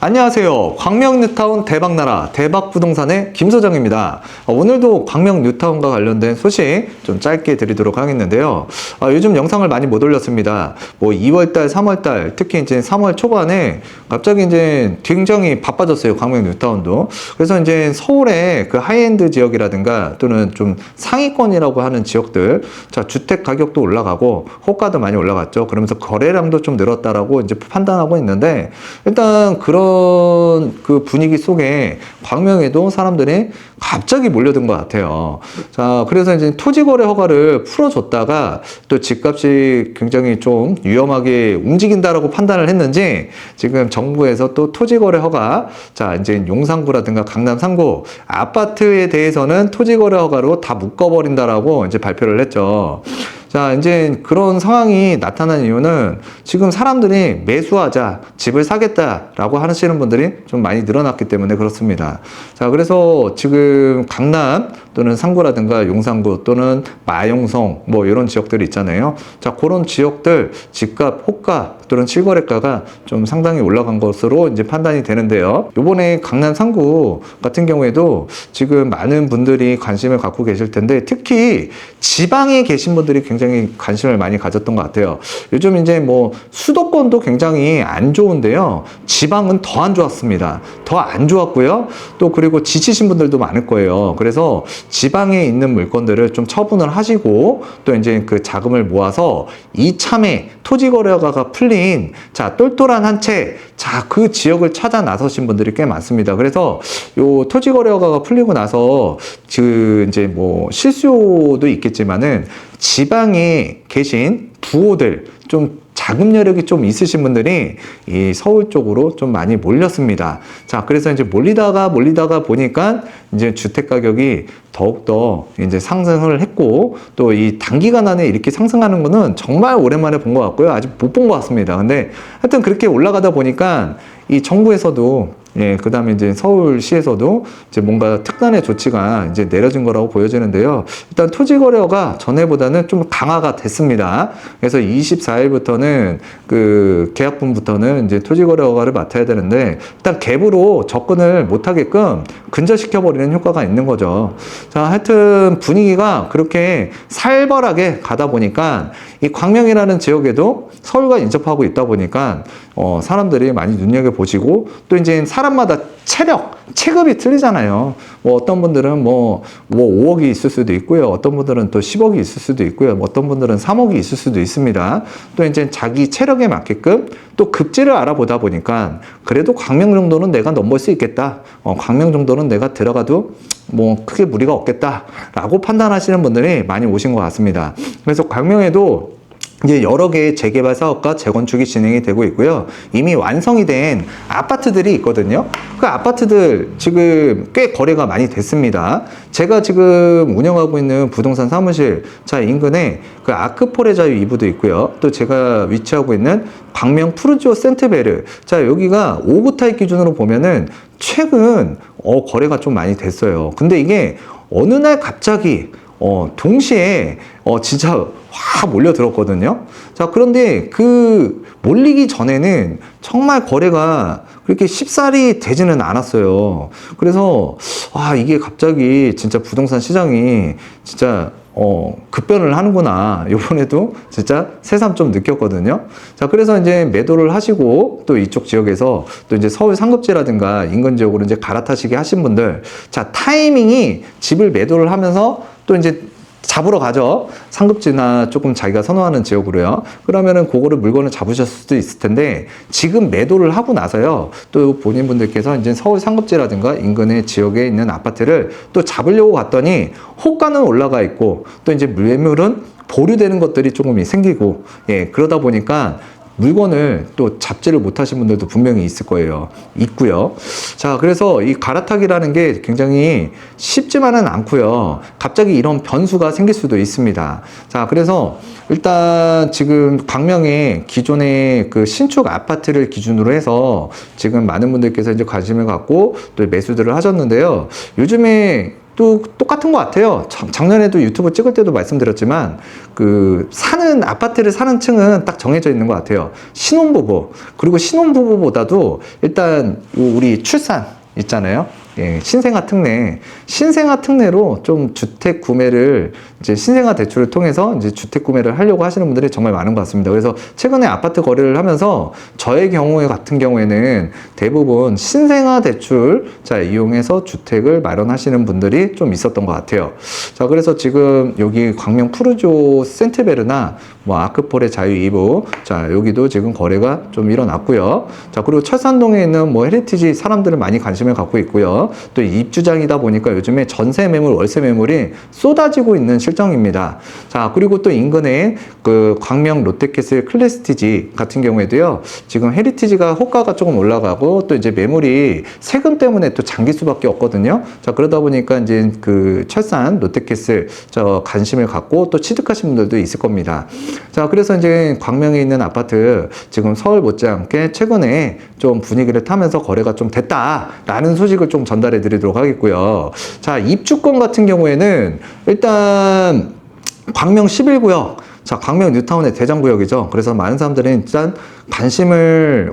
안녕하세요. 광명 뉴타운 대박나라 대박부동산의 김소장입니다. 오늘도 광명 뉴타운과 관련된 소식 좀 짧게 드리도록 하겠는데요. 요즘 영상을 많이 못 올렸습니다. 2월달, 3월달, 특히 이제 3월 초반에 갑자기 이제 굉장히 바빠졌어요. 광명 뉴타운도. 그래서 이제 서울의 그 하이엔드 지역이라든가 또는 좀 상위권이라고 하는 지역들, 자, 주택 가격도 올라가고 호가도 많이 올라갔죠. 그러면서 거래량도 좀 늘었다라고 이제 판단하고 있는데, 일단 그런 그 분위기 속에 광명에도 사람들이 갑자기 몰려든 것 같아요. 자, 그래서 이제 토지거래 허가를 풀어줬다가 또 집값이 굉장히 좀 위험하게 움직인다라고 판단을 했는지 지금 정부에서 또 토지거래 허가, 자, 이제 용산구라든가 강남 3구 아파트에 대해서는 토지거래 허가로 다 묶어버린다라고 이제 발표를 했죠. 자, 이제 그런 상황이 나타난 이유는 지금 사람들이 매수하자, 집을 사겠다라고 하시는 분들이 좀 많이 늘어났기 때문에 그렇습니다. 자, 그래서 지금 강남 또는 상구라든가 용산구 또는 마용성 이런 지역들이 있잖아요. 자, 그런 지역들 집값, 호가 또는 실거래가가 좀 상당히 올라간 것으로 이제 판단이 되는데요. 요번에 강남 상구 같은 경우에도 지금 많은 분들이 관심을 갖고 계실 텐데, 특히 지방에 계신 분들이 굉장히 관심을 많이 가졌던 것 같아요. 요즘 이제 수도권도 굉장히 안 좋은데요. 지방은 더 안 좋았습니다. 더 안 좋았고요. 또 그리고 지치신 분들도 많을 거예요. 그래서 지방에 있는 물건들을 좀 처분을 하시고 또 이제 그 자금을 모아서 이참에 토지거래허가가 풀린, 자, 똘똘한 한 채, 자, 그 지역을 찾아 나서신 분들이 꽤 많습니다. 그래서 요 토지거래허가가 풀리고 나서 이제 실수요도 있겠지만은 지방에 계신 부호들, 좀 자금 여력이 좀 있으신 분들이 이 서울 쪽으로 좀 많이 몰렸습니다. 자, 그래서 이제 몰리다가 보니까 이제 주택 가격이 더욱더 이제 상승을 했고, 또 이 단기간 안에 이렇게 상승하는 거는 정말 오랜만에 본 것 같고요. 아직 못 본 것 같습니다. 근데 하여튼 그렇게 올라가다 보니까 이 정부에서도, 그 다음에 이제 서울시에서도 이제 뭔가 특단의 조치가 이제 내려진 거라고 보여지는데요. 일단 토지거래가 전에보다는 좀 강화가 됐습니다. 그래서 24일부터는 그 계약분부터는 이제 토지거래허가를 맡아야 되는데, 일단 갭으로 접근을 못하게끔 근절시켜버리는 효과가 있는 거죠. 자, 하여튼 분위기가 그렇게 살벌하게 가다 보니까 이 광명이라는 지역에도 서울과 인접하고 있다 보니까 사람들이 많이 눈여겨보시고, 또 이제 사람마다 체급이 틀리잖아요. 어떤 분들은 5억이 있을 수도 있고요. 어떤 분들은 또 10억이 있을 수도 있고요. 어떤 분들은 3억이 있을 수도 있습니다. 또 이제 자기 체력에 맞게끔 또 급지를 알아보다 보니까 그래도 광명 정도는 내가 넘볼 수 있겠다. 광명 정도는 내가 들어가도 크게 무리가 없겠다라고 판단하시는 분들이 많이 오신 것 같습니다. 그래서 광명에도 이제 여러 개의 재개발 사업과 재건축이 진행이 되고 있고요. 이미 완성이 된 아파트들이 있거든요. 그 아파트들 지금 꽤 거래가 많이 됐습니다. 제가 지금 운영하고 있는 부동산 사무실, 자, 인근에 그 아크포레 자유 2부도 있고요. 또 제가 위치하고 있는 광명 푸르지오 센트베르, 자, 여기가 5구 타입 기준으로 보면은 최근 거래가 좀 많이 됐어요. 근데 이게 어느 날 갑자기 동시에 진짜 확 몰려들었거든요. 자, 그런데 그 몰리기 전에는 정말 거래가 그렇게 쉽사리 되지는 않았어요. 그래서 이게 갑자기 진짜 부동산 시장이 진짜 급변을 하는구나. 요번에도 진짜 새삼 좀 느꼈거든요. 자, 그래서 이제 매도를 하시고 또 이쪽 지역에서 또 이제 서울 상급지라든가 인근 지역으로 이제 갈아타시게 하신 분들, 자, 타이밍이 집을 매도를 하면서 또 이제 잡으러 가죠. 상급지나 조금 자기가 선호하는 지역으로요. 그러면은 그거를 물건을 잡으셨을 수도 있을 텐데, 지금 매도를 하고 나서요, 또 본인분들께서 이제 서울 상급지라든가 인근의 지역에 있는 아파트를 또 잡으려고 갔더니 호가는 올라가 있고 또 이제 매물은 보류되는 것들이 조금 생기고, 그러다 보니까 물건을 또 잡지를 못하신 분들도 분명히 있을 거예요. 있고요. 자, 그래서 이 갈아타기라는 게 굉장히 쉽지만은 않고요. 갑자기 이런 변수가 생길 수도 있습니다. 자, 그래서 일단 지금 광명에 기존의 그 신축 아파트를 기준으로 해서 지금 많은 분들께서 이제 관심을 갖고 또 매수들을 하셨는데요. 요즘에 또 똑같은 것 같아요. 작년에도 유튜브 찍을 때도 말씀드렸지만 그 아파트를 사는 층은 딱 정해져 있는 것 같아요. 신혼부부, 그리고 신혼부부보다도 일단 우리 출산 있잖아요. 예, 신생아 특례로 좀 주택 구매를 이제 신생아 대출을 통해서 이제 주택 구매를 하려고 하시는 분들이 정말 많은 것 같습니다. 그래서 최근에 아파트 거래를 하면서 저의 경우에 같은 경우에는 대부분 신생아 대출 이용해서 주택을 마련하시는 분들이 좀 있었던 것 같아요. 자, 그래서 지금 여기 광명 푸르조 센트베르나 뭐 아크폴의 자유 2부, 자, 여기도 지금 거래가 좀 일어났고요. 자, 그리고 철산동에 있는 뭐 헤리티지 사람들은 많이 관심을 갖고 있고요. 또 입주장이다 보니까 요즘에 전세 매물, 월세 매물이 쏟아지고 있는 실정입니다. 자, 그리고 또 인근에 그 광명 롯데캐슬 클래스티지 같은 경우에도요, 지금 헤리티지가 호가가 조금 올라가고 또 이제 매물이 세금 때문에 또 잠길 수밖에 없거든요. 자, 그러다 보니까 이제 그 철산 롯데캐슬 관심을 갖고 또 취득하신 분들도 있을 겁니다. 자, 그래서 이제 광명에 있는 아파트 지금 서울 못지않게 최근에 좀 분위기를 타면서 거래가 좀 됐다라는 소식을 좀 전달해 드리도록 하겠고요. 자, 입주권 같은 경우에는 일단 광명 11구역, 자, 광명 뉴타운의 대장구역이죠. 그래서 많은 사람들이 일단 관심도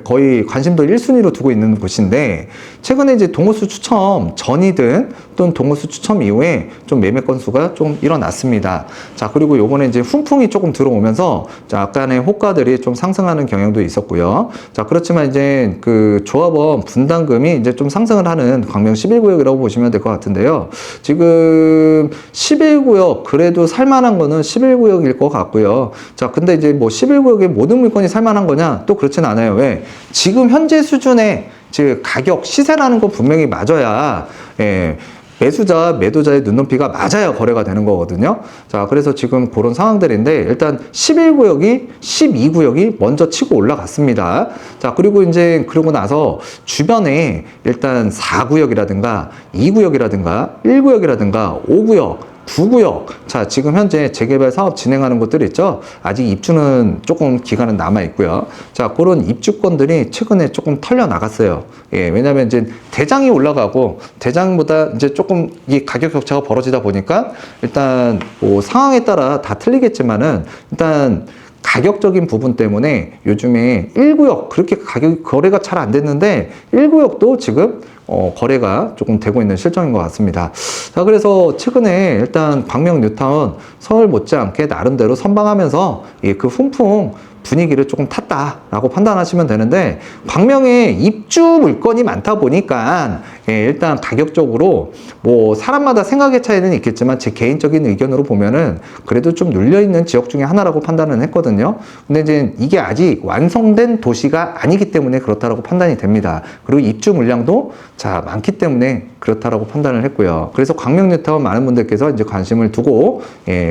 1순위로 두고 있는 곳인데, 최근에 이제 동호수 추첨 전이든 또는 동호수 추첨 이후에 좀 매매 건수가 좀 일어났습니다. 자, 그리고 요번에 이제 훈풍이 조금 들어오면서 약간의 호가들이 좀 상승하는 경향도 있었고요. 자, 그렇지만 이제 그 조합원 분담금이 이제 좀 상승을 하는 광명 11구역이라고 보시면 될 것 같은데요. 지금 11구역 그래도 살만한 거는 11구역일 것 같고요. 자, 근데 이제 뭐 11구역의 모든 물건이 살만한 거냐? 또 그렇진 않아요. 왜? 지금 현재 수준의 즉 가격, 시세라는 건 분명히 맞아야, 예, 매수자, 매도자의 눈높이가 맞아야 거래가 되는 거거든요. 자, 그래서 지금 그런 상황들인데, 일단 11구역이 12구역이 먼저 치고 올라갔습니다. 자, 그리고 이제 그러고 나서 주변에 일단 4구역이라든가 2구역이라든가 1구역이라든가 5구역, 9구역. 자, 지금 현재 재개발 사업 진행하는 곳들 있죠? 아직 입주는 조금 기간은 남아 있고요. 자, 그런 입주권들이 최근에 조금 털려 나갔어요. 예, 왜냐면 이제 대장이 올라가고 대장보다 이제 조금 이 가격 격차가 벌어지다 보니까 일단 뭐 상황에 따라 다 틀리겠지만은 일단 가격적인 부분 때문에 요즘에 1구역 그렇게 거래가 잘 안 됐는데 1구역도 지금 거래가 조금 되고 있는 실정인 것 같습니다. 자, 그래서 최근에 일단 광명 뉴타운 서울 못지않게 나름대로 선방하면서 그 훈풍 분위기를 조금 탔다라고 판단하시면 되는데, 광명에 입주 물건이 많다 보니까 일단 가격적으로 뭐 사람마다 생각의 차이는 있겠지만 제 개인적인 의견으로 보면은 그래도 좀 눌려있는 지역 중에 하나라고 판단은 했거든요. 근데 이제 이게 아직 완성된 도시가 아니기 때문에 그렇다라고 판단이 됩니다. 그리고 입주 물량도 많기 때문에 그렇다라고 판단을 했고요. 그래서 광명 뉴타운 많은 분들께서 이제 관심을 두고,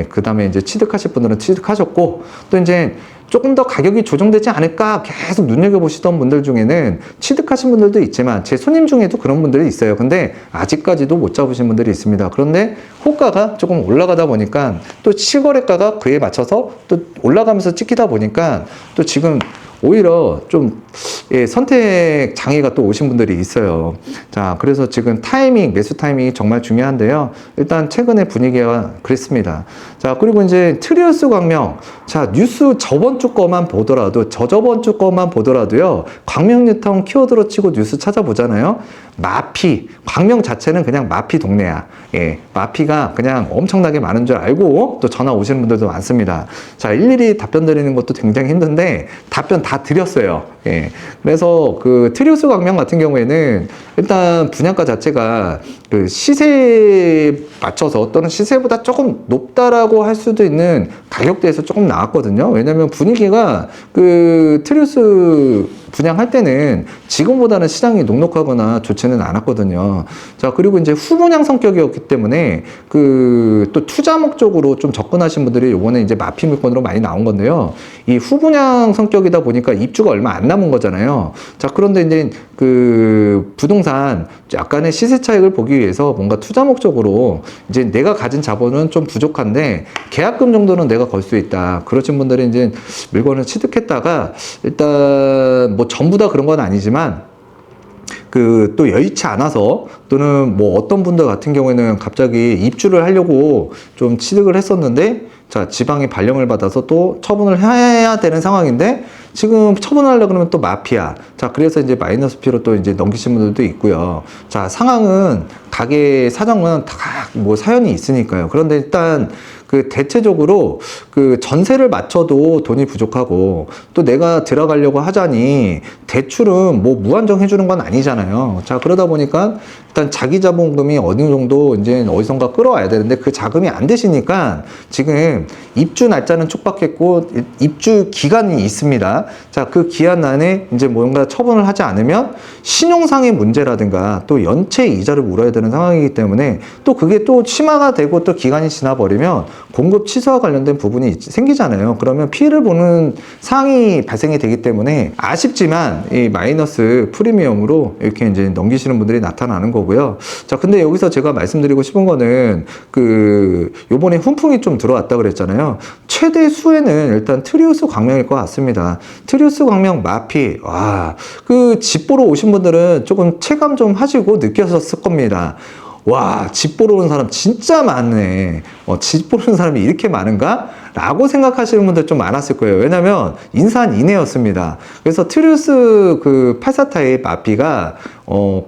그 다음에 이제 취득하실 분들은 취득하셨고, 또 이제 조금 더 가격이 조정되지 않을까 계속 눈여겨보시던 분들 중에는 취득하신 분들도 있지만 제 손님 중에도 그런 분들이 있어요. 근데 아직까지도 못 잡으신 분들이 있습니다. 그런데 호가가 조금 올라가다 보니까 또 실거래가가 그에 맞춰서 또 올라가면서 찍히다 보니까 또 지금 오히려 좀 선택 장애가 또 오신 분들이 있어요. 자, 그래서 지금 매수 타이밍이 정말 중요한데요. 일단 최근에 분위기가 그랬습니다. 자, 그리고 이제 트리우스 광명. 자, 뉴스 저번 주 거만 보더라도, 저저번 주 거만 보더라도요, 광명 뉴타운 키워드로 치고 뉴스 찾아보잖아요. 마피, 광명 자체는 그냥 마피 동네야. 마피가 그냥 엄청나게 많은 줄 알고 또 전화 오시는 분들도 많습니다. 자, 일일이 답변 드리는 것도 굉장히 힘든데 답변 다 드렸어요. 그래서 그 트리우스 광명 같은 경우에는 일단 분양가 자체가 그 시세에 맞춰서 또는 시세보다 조금 높다라고 할 수도 있는 가격대에서 조금 나왔거든요. 왜냐면 분위기가 그 트리우스 분양할 때는 지금보다는 시장이 녹록하거나 좋지는 않았거든요. 자, 그리고 이제 후분양 성격이었기 때문에 그 또 투자 목적으로 좀 접근하신 분들이 요번에 이제 마피 물건으로 많이 나온 건데요. 이 후분양 성격이다 보니까 입주가 얼마 안 남은 거잖아요. 자, 그런데 이제 그 부동산 약간의 시세 차익을 보기 위해서 뭔가 투자 목적으로 이제 내가 가진 자본은 좀 부족한데 계약금 정도는 내가 걸 수 있다. 그러신 분들이 이제 물건을 취득했다가 일단 뭐 전부 다 그런 건 아니지만 또 여의치 않아서 또는 뭐 어떤 분들 같은 경우에는 갑자기 입주를 하려고 좀 취득을 했었는데 자, 지방이 발령을 받아서 또 처분을 해야 되는 상황인데 지금 처분하려고 그러면 또 마피아. 자, 그래서 이제 마이너스 P로 또 이제 넘기신 분들도 있고요. 자, 상황은 가게 사정은 다 뭐 사연이 있으니까요. 그런데 일단 그 대체적으로 그 전세를 맞춰도 돈이 부족하고 또 내가 들어가려고 하자니 대출은 뭐 무한정 해주는 건 아니잖아요. 자, 그러다 보니까 일단 자기 자본금이 어느 정도 이제 어디선가 끌어와야 되는데 그 자금이 안 되시니까 지금 입주 날짜는 촉박했고 입주 기간이 있습니다. 자, 그 기한 안에 이제 뭔가 처분을 하지 않으면 신용상의 문제라든가 또 연체 이자를 물어야 되는 상황이기 때문에 또 그게 또 심화가 되고 또 기간이 지나버리면 공급 취소와 관련된 부분이 생기잖아요. 그러면 피해를 보는 상황이 발생이 되기 때문에 아쉽지만 이 마이너스 프리미엄으로 이렇게 이제 넘기시는 분들이 나타나는 거고요. 자, 근데 여기서 제가 말씀드리고 싶은 거는 요번에 훈풍이 좀 들어왔다 그랬잖아요. 최대 수혜는 일단 트리우스 광명일 것 같습니다. 트리우스 광명 마피, 와, 집 보러 오신 분들은 조금 체감 좀 하시고 느꼈었을 겁니다. 와, 집 보러 오는 사람 진짜 많네. 집 보러 오는 사람이 이렇게 많은가? 라고 생각하시는 분들 좀 많았을 거예요. 왜냐면 인산인해였습니다. 그래서 트리우스 84타입 마피가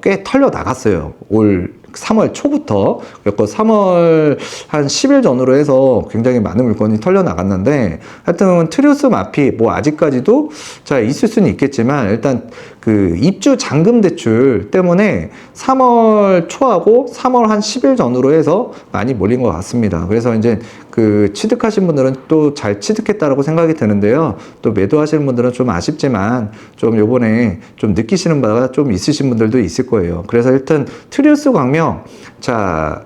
꽤 털려 나갔어요. 올 3월 초부터. 그래서 3월 한 10일 전으로 해서 굉장히 많은 물건이 털려 나갔는데 하여튼 트리우스 마피 뭐 아직까지도 자 있을 수는 있겠지만 일단 입주 잔금 대출 때문에 3월 초하고 3월 한 10일 전으로 해서 많이 몰린 것 같습니다. 그래서 이제 취득하신 분들은 또 잘 취득했다라고 생각이 드는데요. 또 매도하시는 분들은 좀 아쉽지만 좀 요번에 좀 느끼시는 바가 좀 있으신 분들도 있을 거예요. 그래서 일단 트리우스 광명, 자,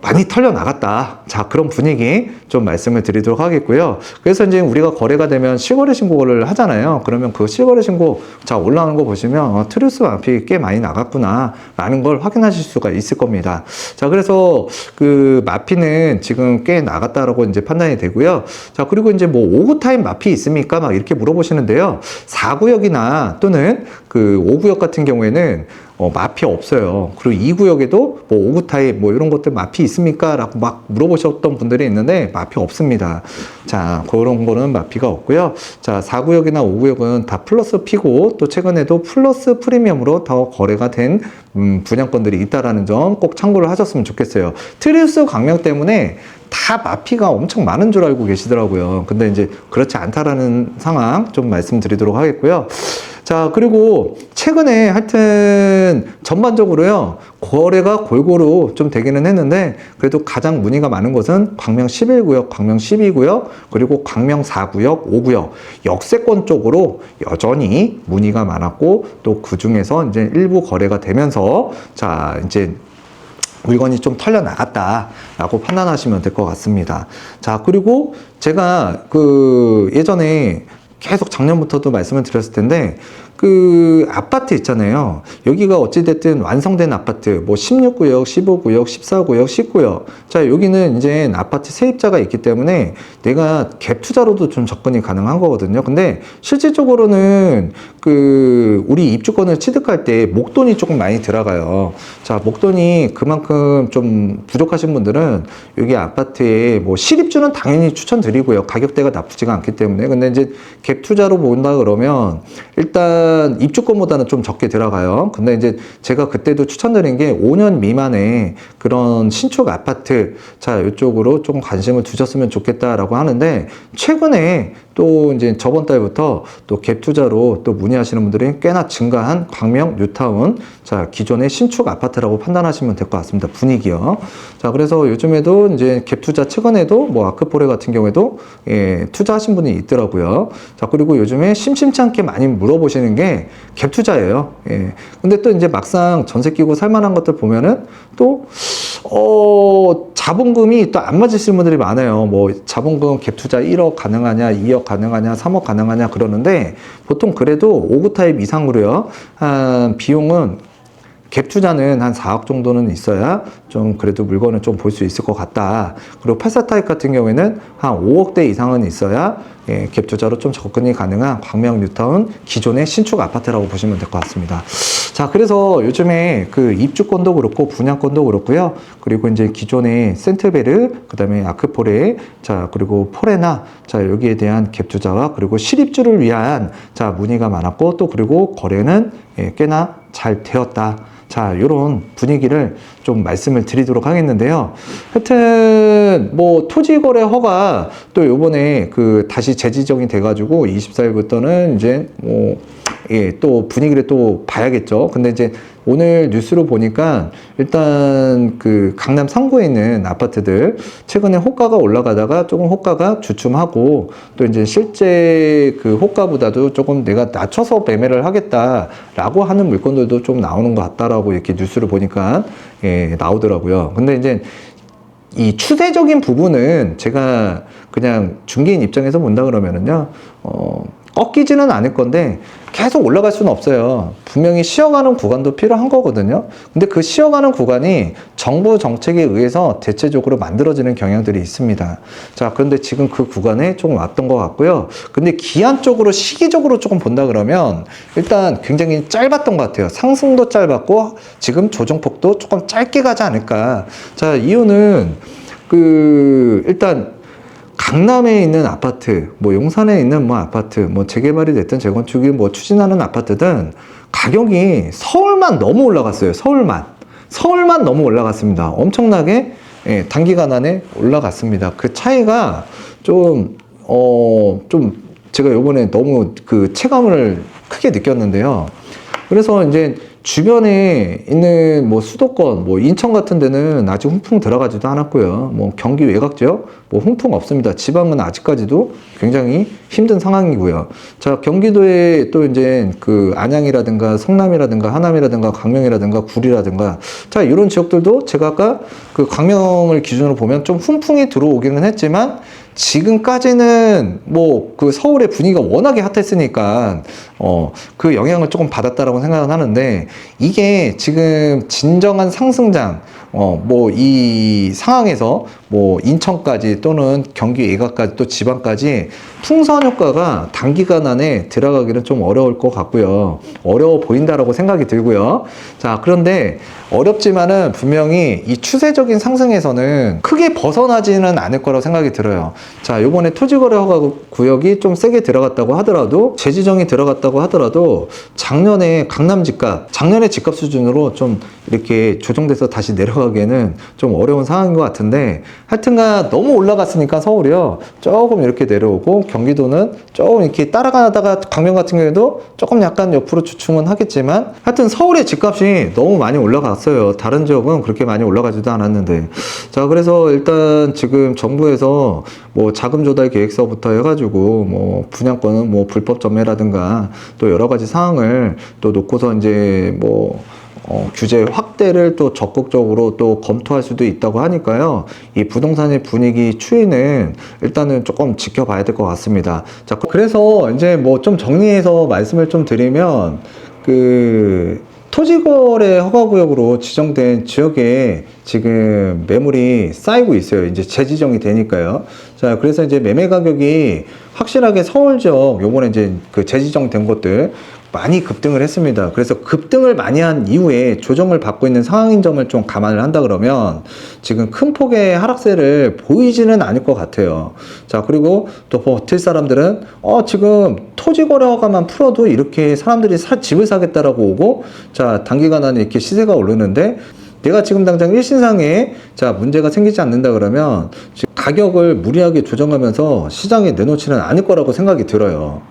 많이 털려 나갔다. 자, 그런 분위기 좀 말씀을 드리도록 하겠고요. 그래서 이제 우리가 거래가 되면 실거래 신고를 하잖아요. 그러면 그 실거래 신고 자 올라오는 거 보시면 트리우스 마피 꽤 많이 나갔구나 라는 걸 확인하실 수가 있을 겁니다. 자, 그래서 마피는 지금 꽤 나갔다라고 이제 판단이 되고요. 자, 그리고 이제 뭐 5구 타임 마피 있습니까? 막 이렇게 물어보시는데요. 4구역이나 또는 5구역 같은 경우에는 마피 없어요. 그리고 2구역에도 뭐 5구 타입 뭐 이런 것들 마피 있습니까? 라고 막 물어보셨던 분들이 있는데 마피 없습니다. 자, 그런 거는 마피가 없고요. 자, 4구역이나 5구역은 다 플러스 P고 또 최근에도 플러스 프리미엄으로 더 거래가 된 분양권들이 있다라는 점 꼭 참고를 하셨으면 좋겠어요. 트리우스 광명 때문에 다 마피가 엄청 많은 줄 알고 계시더라고요. 근데 이제 그렇지 않다라는 상황 좀 말씀드리도록 하겠고요. 자, 그리고 최근에 하여튼 전반적으로요, 거래가 골고루 좀 되기는 했는데, 그래도 가장 문의가 많은 것은 광명 11구역, 광명 12구역, 그리고 광명 4구역, 5구역, 역세권 쪽으로 여전히 문의가 많았고, 또 그 중에서 이제 일부 거래가 되면서, 자, 이제 물건이 좀 털려 나갔다라고 판단하시면 될 것 같습니다. 자, 그리고 제가 예전에 계속 작년부터도 말씀을 드렸을 텐데 아파트 있잖아요. 여기가 어찌됐든 완성된 아파트, 뭐 16구역, 15구역, 14구역, 19구역. 자, 여기는 이제 아파트 세입자가 있기 때문에 내가 갭 투자로도 좀 접근이 가능한 거거든요. 근데 실질적으로는 우리 입주권을 취득할 때 목돈이 조금 많이 들어가요. 자, 목돈이 그만큼 좀 부족하신 분들은 여기 아파트에 뭐 실입주는 당연히 추천드리고요. 가격대가 나쁘지가 않기 때문에. 근데 이제 갭 투자로 본다 그러면 일단 입주권보다는 좀 적게 들어가요. 근데 이제 제가 그때도 추천드린 게 5년 미만의 그런 신축 아파트, 자, 이쪽으로 좀 관심을 두셨으면 좋겠다라고 하는데, 최근에 또 이제 저번 달부터 또 갭 투자로 또 문의하시는 분들이 꽤나 증가한 광명 뉴타운, 자, 기존의 신축 아파트라고 판단하시면 될 것 같습니다. 분위기요. 자, 그래서 요즘에도 이제 갭 투자 최근에도 뭐 아크포레 같은 경우에도 투자하신 분이 있더라고요. 자, 그리고 요즘에 심심치 않게 많이 물어보시는 게 갭 투자예요. 근데 또 이제 막상 전세 끼고 살만한 것들 보면은 또 자본금이 또 안 맞으시는 분들이 많아요. 뭐 자본금 갭 투자 1억 가능하냐, 2억 가능하냐, 3억 가능하냐 그러는데, 보통 그래도 5구 타입 이상으로요, 비용은 갭 투자는 한 4억 정도는 있어야 좀 그래도 물건을 좀 볼 수 있을 것 같다. 그리고 84타입 같은 경우에는 한 5억대 이상은 있어야 갭 투자로 좀 접근이 가능한 광명 뉴타운 기존의 신축 아파트라고 보시면 될 것 같습니다. 자, 그래서 요즘에 그 입주권도 그렇고 분양권도 그렇고요. 그리고 이제 기존의 센트베르, 그 다음에 아크포레, 자, 그리고 포레나, 자, 여기에 대한 갭 투자와 그리고 실입주를 위한 자, 문의가 많았고 또 그리고 거래는 꽤나 잘 되었다. 자, 요런 분위기를 좀 말씀을 드리도록 하겠는데요. 하여튼, 뭐, 토지거래 허가 또 요번에 그 다시 재지정이 돼가지고 24일부터는 이제 뭐, 또 분위기를 또 봐야겠죠. 근데 이제 오늘 뉴스로 보니까 일단 그 강남 3구에 있는 아파트들 최근에 호가가 올라가다가 조금 호가가 주춤하고 또 이제 실제 그 호가보다도 조금 내가 낮춰서 매매를 하겠다라고 하는 물건들도 좀 나오는 것 같다라고 이렇게 뉴스를 보니까 나오더라고요. 근데 이제 이 추세적인 부분은 제가 그냥 중개인 입장에서 본다 그러면은요, 꺾이지는 않을 건데 계속 올라갈 수는 없어요. 분명히 쉬어가는 구간도 필요한 거거든요. 근데 그 쉬어가는 구간이 정부 정책에 의해서 대체적으로 만들어지는 경향들이 있습니다. 자, 그런데 지금 그 구간에 조금 왔던 것 같고요. 근데 기한적으로 시기적으로 조금 본다 그러면 일단 굉장히 짧았던 것 같아요. 상승도 짧았고 지금 조정폭도 조금 짧게 가지 않을까. 자, 이유는 일단 강남에 있는 아파트, 뭐 용산에 있는 뭐 아파트, 뭐 재개발이 됐든 재건축이 뭐 추진하는 아파트든 가격이 서울만 너무 올라갔어요. 서울만 너무 올라갔습니다. 엄청나게 단기간 안에 올라갔습니다. 그 차이가 좀 제가 요번에 너무 그 체감을 크게 느꼈는데요. 그래서 이제 주변에 있는 뭐 수도권, 뭐 인천 같은 데는 아직 훈풍 들어가지도 않았고요. 뭐 경기 외곽 지역, 뭐 훈풍 없습니다. 지방은 아직까지도 굉장히 힘든 상황이고요. 자, 경기도에 또 이제 그 안양이라든가 성남이라든가 하남이라든가 광명이라든가 구리라든가 자, 이런 지역들도 제가 아까 그 광명을 기준으로 보면 좀 훈풍이 들어오기는 했지만 지금까지는 뭐 그 서울의 분위기가 워낙에 핫했으니까 그 영향을 조금 받았다라고 생각은 하는데 이게 지금 진정한 상승장 뭐 이 상황에서 뭐 인천까지 또는 경기 외곽까지 또 지방까지 풍선 효과가 단기간 안에 들어가기는 좀 어려울 것 같고요. 어려워 보인다라고 생각이 들고요. 자, 그런데 어렵지만은 분명히 이 추세적인 상승에서는 크게 벗어나지는 않을 거라고 생각이 들어요. 자, 요번에 토지거래 허가 구역이 좀 세게 들어갔다고 하더라도 재지정이 들어갔다고 하더라도 작년에 강남 집값, 작년의 집값 수준으로 좀 이렇게 조정돼서 다시 내려가기에는 좀 어려운 상황인 것 같은데 하여튼간 너무 올라갔으니까 서울이요 조금 이렇게 내려오고 경기도는 조금 이렇게 따라가다가 광명 같은 경우에도 조금 약간 옆으로 주춤은 하겠지만 하여튼 서울의 집값이 너무 많이 올라갔어요. 다른 지역은 그렇게 많이 올라가지도 않았는데 자, 그래서 일단 지금 정부에서 뭐 자금 조달 계획서부터 해가지고 뭐 분양권은 뭐 불법 점매라든가 또 여러 가지 사항을 또 놓고서 이제 뭐 규제 확대를 또 적극적으로 또 검토할 수도 있다고 하니까요. 이 부동산의 분위기 추이는 일단은 조금 지켜봐야 될 것 같습니다. 자, 그래서 이제 뭐 좀 정리해서 말씀을 좀 드리면 토지거래 허가구역으로 지정된 지역에 지금 매물이 쌓이고 있어요. 이제 재지정이 되니까요. 자, 그래서 이제 매매 가격이 확실하게 서울 지역 요번에 이제 그 재지정된 곳들 많이 급등을 했습니다. 그래서 급등을 많이 한 이후에 조정을 받고 있는 상황인 점을 좀 감안을 한다 그러면 지금 큰 폭의 하락세를 보이지는 않을 것 같아요. 자, 그리고 또 버틸 사람들은 지금 토지거래 허가만 풀어도 이렇게 사람들이 집을 사겠다라고 오고 자, 단기간 안에 이렇게 시세가 오르는데 내가 지금 당장 일신상에 자, 문제가 생기지 않는다 그러면 지금 가격을 무리하게 조정하면서 시장에 내놓지는 않을 거라고 생각이 들어요.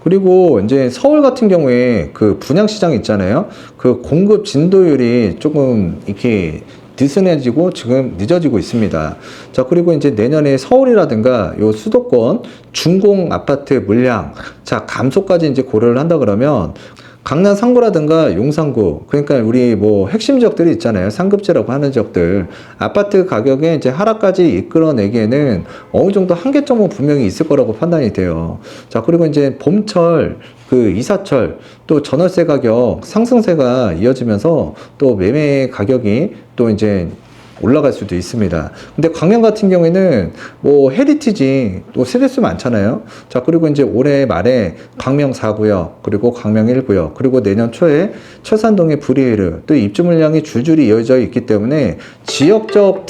그리고 이제 서울 같은 경우에 그 분양시장 있잖아요. 그 공급 진도율이 조금 이렇게 느슨해지고 지금 늦어지고 있습니다. 자, 그리고 이제 내년에 서울이라든가 요 수도권 준공 아파트 물량 자, 감소까지 이제 고려를 한다 그러면 강남 3구라든가 용산구, 그러니까 우리 뭐 핵심 지역들이 있잖아요. 상급지라고 하는 지역들. 아파트 가격에 이제 하락까지 이끌어내기에는 어느 정도 한계점은 분명히 있을 거라고 판단이 돼요. 자, 그리고 이제 봄철 그 이사철 또 전월세 가격 상승세가 이어지면서 또 매매 가격이 또 이제 올라갈 수도 있습니다. 근데 광명 같은 경우에는 뭐 헤리티지 또 세대수 많잖아요. 자, 그리고 이제 올해 말에 광명 4구역, 그리고 광명 1구역, 그리고 내년 초에 철산동의 브리에르 또 입주 물량이 줄줄이 이어져 있기 때문에 지역적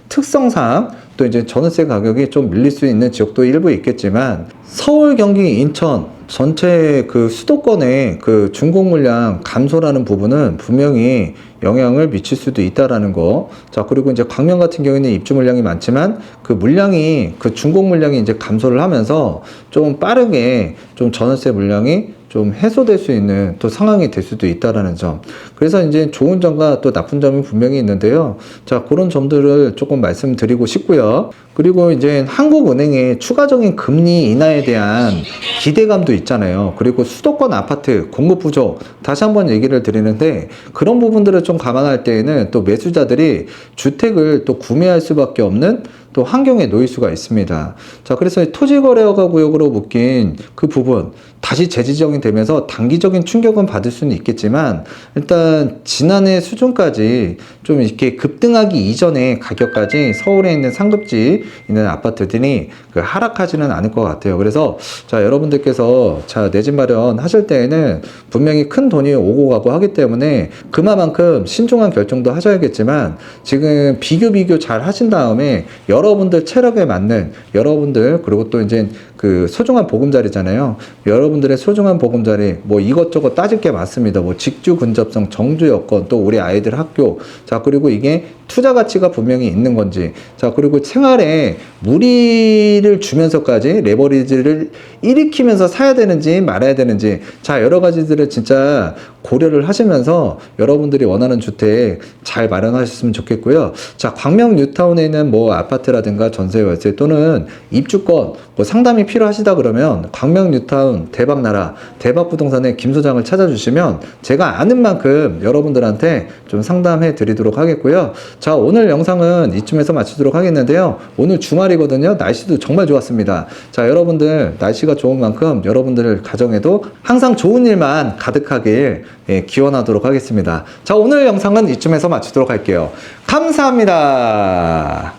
특성상 또 이제 전월세 가격이 좀 밀릴 수 있는 지역도 일부 있겠지만 서울, 경기, 인천 전체 그 수도권의 그 준공 물량 감소라는 부분은 분명히 영향을 미칠 수도 있다라는 거. 자, 그리고 이제 광명 같은 경우에는 입주 물량이 많지만 그 물량이 그 준공 물량이 이제 감소를 하면서 좀 빠르게 좀 전월세 물량이 좀 해소될 수 있는 또 상황이 될 수도 있다라는 점. 그래서 이제 좋은 점과 또 나쁜 점이 분명히 있는데요. 자, 그런 점들을 조금 말씀드리고 싶고요. 그리고 이제 한국은행의 추가적인 금리 인하에 대한 기대감도 있잖아요. 그리고 수도권 아파트 공급 부족 다시 한번 얘기를 드리는데 그런 부분들을 좀 감안할 때에는 또 매수자들이 주택을 또 구매할 수밖에 없는 또 환경에 놓일 수가 있습니다. 자, 그래서 토지거래허가 구역으로 묶인 그 부분 다시 재지정이 되면서 단기적인 충격은 받을 수는 있겠지만 일단 지난해 수준까지 좀 이렇게 급등하기 이전의 가격까지 서울에 있는 상급지 있는 아파트들이 그 하락하지는 않을 것 같아요. 그래서 자, 여러분들께서 자, 내 집 마련 하실 때에는 분명히 큰 돈이 오고 가고 하기 때문에 그만큼 신중한 결정도 하셔야겠지만 지금 비교 잘 하신 다음에 여러분들 체력에 맞는 여러분들 그리고 또 이제 그 소중한 보금자리잖아요. 여러분들의 소중한 보금자리 뭐 이것저것 따질 게 많습니다. 뭐 직주 근접성, 정주 여건, 또 우리 아이들 학교. 자, 그리고 이게 투자 가치가 분명히 있는 건지. 자, 그리고 생활에 무리를 주면서까지 레버리지를 일으키면서 사야 되는지 말아야 되는지. 자, 여러 가지들을 진짜 고려를 하시면서 여러분들이 원하는 주택 잘 마련하셨으면 좋겠고요. 자, 광명 뉴타운에 있는 뭐 아파트라든가 전세 월세 또는 입주권 뭐 상담이 필요하시다 그러면 광명 뉴타운 대박나라 대박부동산의 김 소장을 찾아주시면 제가 아는 만큼 여러분들한테 좀 상담해 드리도록 하겠고요. 자, 오늘 영상은 이쯤에서 마치도록 하겠는데요. 오늘 주말이거든요. 날씨도 정말 좋았습니다. 자, 여러분들 날씨가 좋은 만큼 여러분들 가정에도 항상 좋은 일만 가득하길 기원하도록 하겠습니다. 자, 오늘 영상은 이쯤에서 마치도록 할게요. 감사합니다.